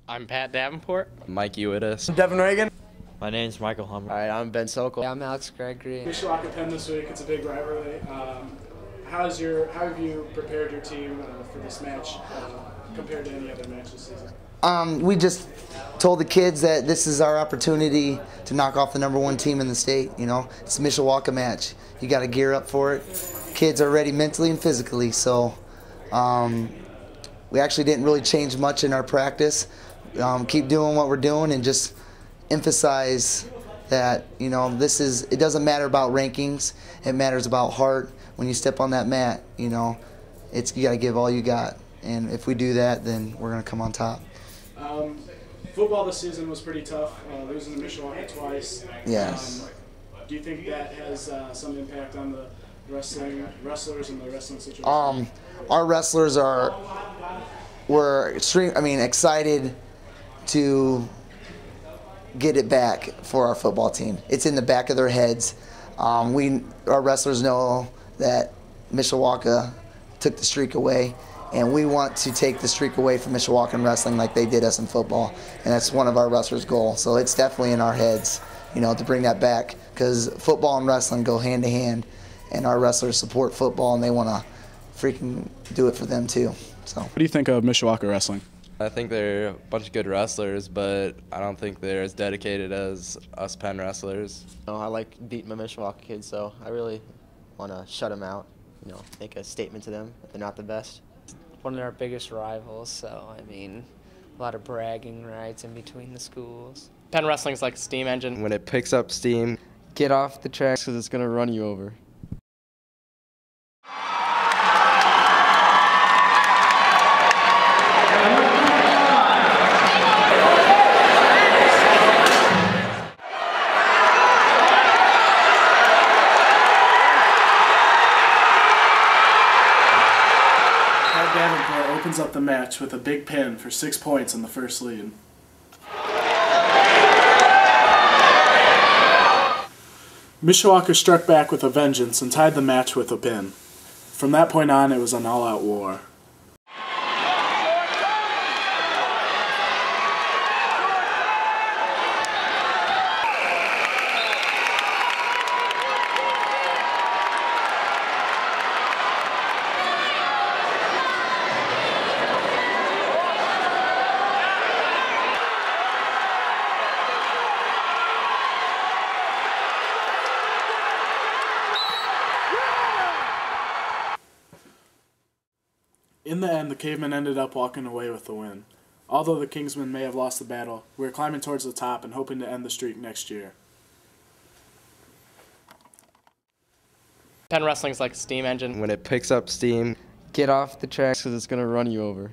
I'm Pat Davenport. Mike Uidis. Devin Reagan. My name's Michael Hummer. All right, I'm Ben Sokol. I'm Alex Gregory. Mishawaka Penn this week. It's a big rivalry. How have you prepared your team for this match compared to any other match this season? We just told the kids that this is our opportunity to knock off the #1 team in the state. You know, it's a Mishawaka match. You got to gear up for it. Kids are ready mentally and physically. So we actually didn't really change much in our practice. Keep doing what we're doing and just emphasize that, you know, it doesn't matter about rankings. It matters about heart. When you step on that mat, you know, you got to give all you got. And if we do that, then we're going to come on top. Football this season was pretty tough, losing to Mishawaka twice. Yes. Do you think that has some impact on the wrestlers and the wrestling situation? Our wrestlers were excited to get it back for our football team. It's in the back of their heads. Our wrestlers know that Mishawaka took the streak away, and we want to take the streak away from Mishawaka in wrestling like they did us in football, and that's one of our wrestlers' goals. So it's definitely in our heads, you know, to bring that back, because football and wrestling go hand to hand, and our wrestlers support football, and they want to freaking do it for them too. So. What do you think of Mishawaka wrestling? I think they're a bunch of good wrestlers, but I don't think they're as dedicated as us Penn wrestlers. I like beating my Mishawaka kids, so I really want to shut them out, you know, make a statement to them if they're not the best. One of our biggest rivals, so I mean, a lot of bragging rights in between the schools. Penn wrestling's like a steam engine. When it picks up steam, Get off the tracks because it's going to run you over. Davenport opens up the match with a big pin for 6 points in the first lead. Mishawaka struck back with a vengeance and tied the match with a pin. From that point on, it was an all-out war. In the end, the Cavemen ended up walking away with the win. Although the Kingsmen may have lost the battle, we're climbing towards the top and hoping to end the streak next year. Penn wrestling's like a steam engine. when it picks up steam, Get off the tracks because it's going to run you over.